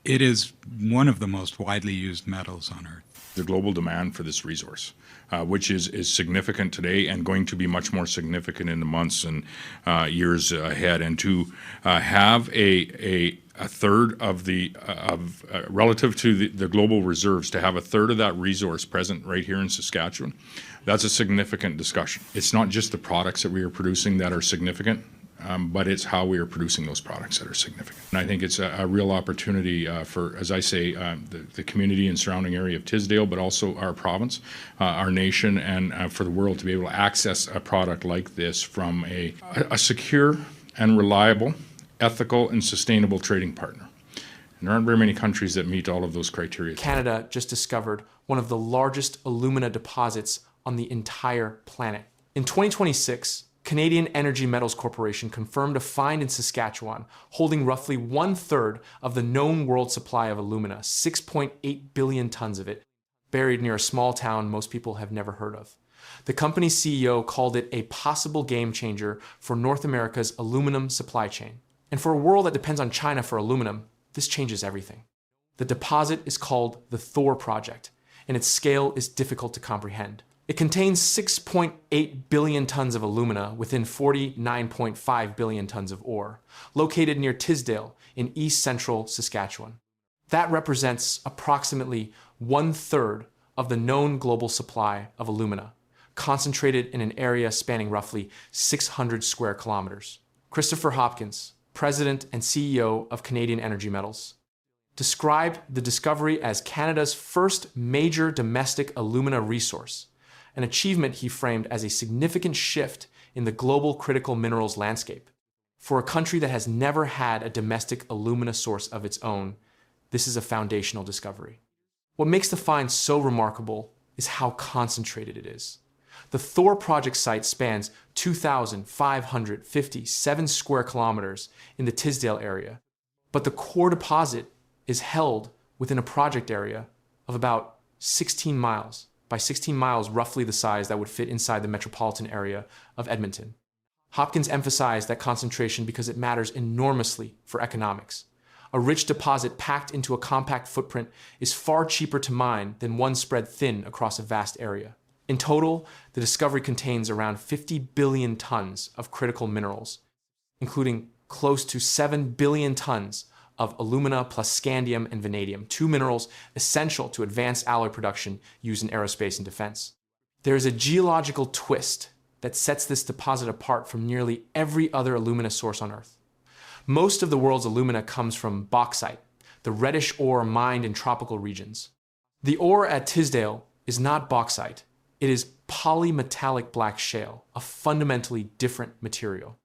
It is one of the most widely used metals on Earth. The global demand for this resource, which is significant today and going to be much more significant in the months and years ahead. And to have a third of relative to the global reserves, to have a third of that resource present right here in Saskatchewan, that's a significant discussion. It's not just the products that we are producing that are significant, but it's how we are producing those products that are significant. And I think it's a real opportunity for, as I say, the community and surrounding area of Tisdale, but also our province, our nation, and for the world to be able to access a product like this from a secure and reliable, ethical and sustainable trading partner. And there aren't very many countries that meet all of those criteria. Canada just discovered one of the largest alumina deposits on the entire planet. In 2026, Canadian Energy Metals Corporation confirmed a find in Saskatchewan holding roughly 1/3 of the known world supply of alumina, 6.8 billion tons of it, buried near a small town most people have never heard of. The company's CEO called it a possible game changer for North America's aluminum supply chain. And for a world that depends on China for aluminum, this changes everything. The deposit is called the Thor Project, and its scale is difficult to comprehend. It contains 6.8 billion tons of alumina within 49.5 billion tons of ore, located near Tisdale in east-central Saskatchewan. That represents approximately 1/3 of the known global supply of alumina, concentrated in an area spanning roughly 600 square kilometers. Christopher Hopkins, President and CEO of Canadian Energy Metals, described the discovery as Canada's first major domestic alumina resource, an achievement he framed as a significant shift in the global critical minerals landscape. For a country that has never had a domestic alumina source of its own, this is a foundational discovery. What makes the find so remarkable is how concentrated it is. The Thor Project site spans 2,557 square kilometers in the Tisdale area, but the core deposit is held within a project area of about 16 miles. By 16 miles, roughly the size that would fit inside the metropolitan area of Edmonton. Hopkins emphasized that concentration because it matters enormously for economics. A rich deposit packed into a compact footprint is far cheaper to mine than one spread thin across a vast area. In total, the discovery contains around 50 billion tons of critical minerals, including close to 7 billion tons of alumina plus scandium and vanadium, two minerals essential to advanced alloy production used in aerospace and defense. There is a geological twist that sets this deposit apart from nearly every other alumina source on Earth. Most of the world's alumina comes from bauxite, the reddish ore mined in tropical regions. The ore at Tisdale is not bauxite, it is polymetallic black shale, a fundamentally different material.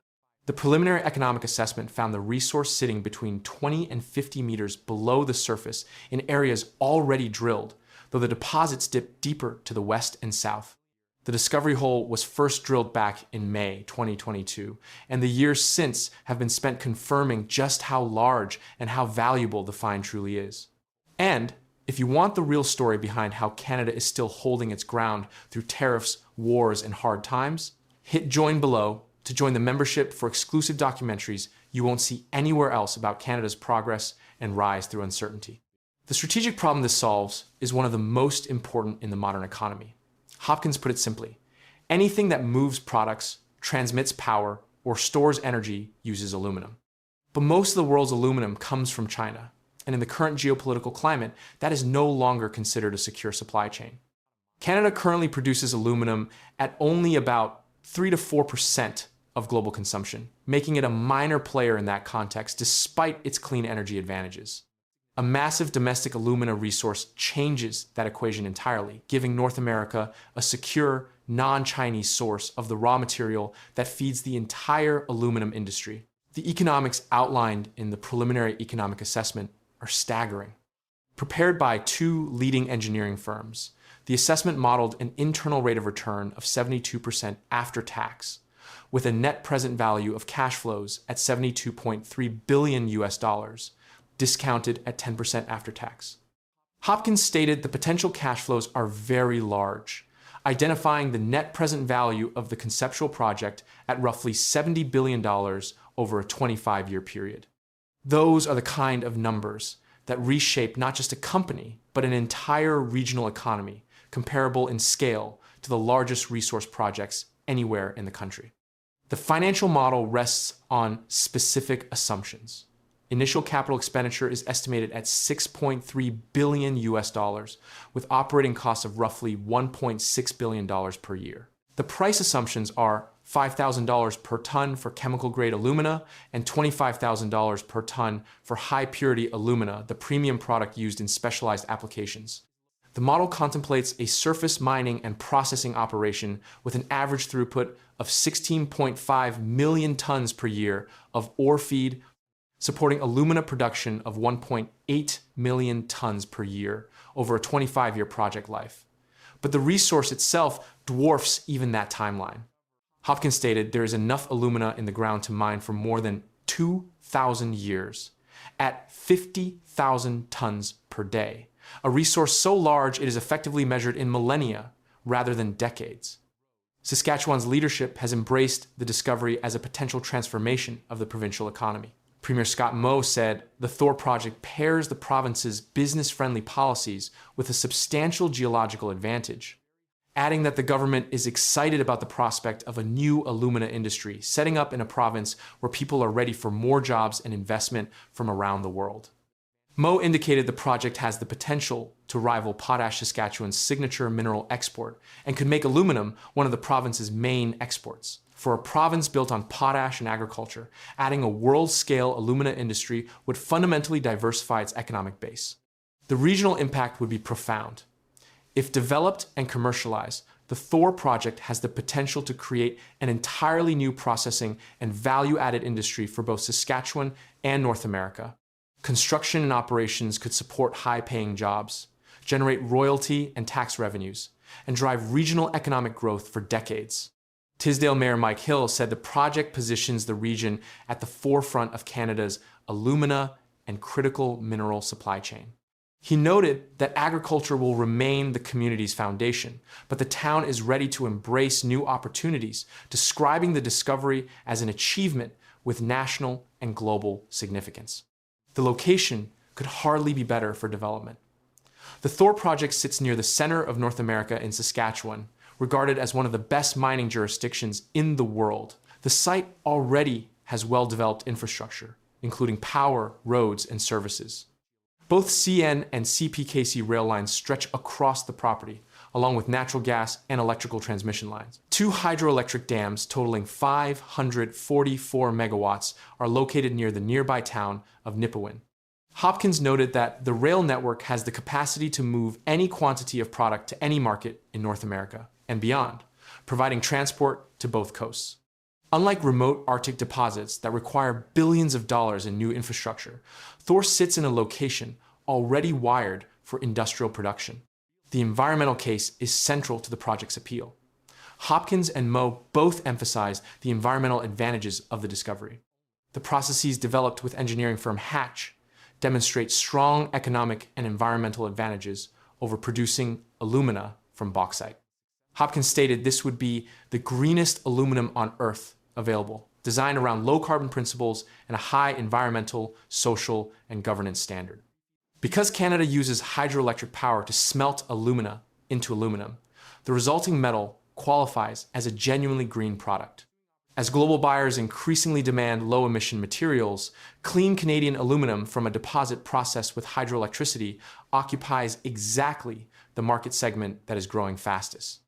The preliminary economic assessment found the resource sitting between 20 and 50 meters below the surface in areas already drilled, though the deposits dip deeper to the west and south. The discovery hole was first drilled back in May 2022, and the years since have been spent confirming just how large and how valuable the find truly is. And if you want the real story behind how Canada is still holding its ground through tariffs, wars, and hard times, hit join below to join the membership for exclusive documentaries you won't see anywhere else about Canada's progress and rise through uncertainty. The strategic problem this solves is one of the most important in the modern economy. Hopkins put it simply: anything that moves products, transmits power, or stores energy uses aluminum. But most of the world's aluminum comes from China, and in the current geopolitical climate, that is no longer considered a secure supply chain. Canada currently produces aluminum at only about 3 to 4% of global consumption, making it a minor player in that context despite its clean energy advantages. A massive domestic alumina resource changes that equation entirely, giving North America a secure, non-Chinese source of the raw material that feeds the entire aluminum industry. The economics outlined in the preliminary economic assessment are staggering. Prepared by two leading engineering firms, the assessment modeled an internal rate of return of 72% after tax, with a net present value of cash flows at $72.3 billion US dollars, discounted at 10% after tax. Hopkins stated the potential cash flows are very large, identifying the net present value of the conceptual project at roughly $70 billion over a 25-year period. Those are the kind of numbers that reshaped not just a company, but an entire regional economy, comparable in scale to the largest resource projects anywhere in the country. The financial model rests on specific assumptions. Initial capital expenditure is estimated at $6.3 billion US dollars, with operating costs of roughly $1.6 billion per year. The price assumptions are $5,000 per ton for chemical-grade alumina and $25,000 per ton for high-purity alumina, the premium product used in specialized applications. The model contemplates a surface mining and processing operation with an average throughput of 16.5 million tons per year of ore feed, supporting alumina production of 1.8 million tons per year over a 25-year project life. But the resource itself dwarfs even that timeline. Hopkins stated there is enough alumina in the ground to mine for more than 2,000 years at 50,000 tons per day, a resource so large it is effectively measured in millennia rather than decades. Saskatchewan's leadership has embraced the discovery as a potential transformation of the provincial economy. Premier Scott Moe said the Thor Project pairs the province's business-friendly policies with a substantial geological advantage, adding that the government is excited about the prospect of a new alumina industry setting up in a province where people are ready for more jobs and investment from around the world. Moe indicated the project has the potential to rival Potash Saskatchewan's signature mineral export and could make aluminum one of the province's main exports. For a province built on potash and agriculture, adding a world-scale alumina industry would fundamentally diversify its economic base. The regional impact would be profound. If developed and commercialized, the Thor Project has the potential to create an entirely new processing and value-added industry for both Saskatchewan and North America. Construction and operations could support high-paying jobs, generate royalty and tax revenues, and drive regional economic growth for decades. Tisdale Mayor Mike Hill said the project positions the region at the forefront of Canada's alumina and critical mineral supply chain. He noted that agriculture will remain the community's foundation, but the town is ready to embrace new opportunities, describing the discovery as an achievement with national and global significance. The location could hardly be better for development. The Thor Project sits near the center of North America in Saskatchewan, regarded as one of the best mining jurisdictions in the world. The site already has well-developed infrastructure, including power, roads, and services. Both CN and CPKC rail lines stretch across the property, along with natural gas and electrical transmission lines. 2 hydroelectric dams totaling 544 megawatts are located near the nearby town of Nipawin. Hopkins noted that the rail network has the capacity to move any quantity of product to any market in North America and beyond, providing transport to both coasts. Unlike remote Arctic deposits that require billions of dollars in new infrastructure, Thor sits in a location already wired for industrial production. The environmental case is central to the project's appeal. Hopkins and Moe both emphasized the environmental advantages of the discovery. The processes developed with engineering firm Hatch demonstrate strong economic and environmental advantages over producing alumina from bauxite. Hopkins stated this would be the greenest aluminum on Earth available, designed around low-carbon principles and a high environmental, social, and governance standard. Because Canada uses hydroelectric power to smelt alumina into aluminum, the resulting metal qualifies as a genuinely green product. As global buyers increasingly demand low-emission materials, clean Canadian aluminum from a deposit processed with hydroelectricity occupies exactly the market segment that is growing fastest.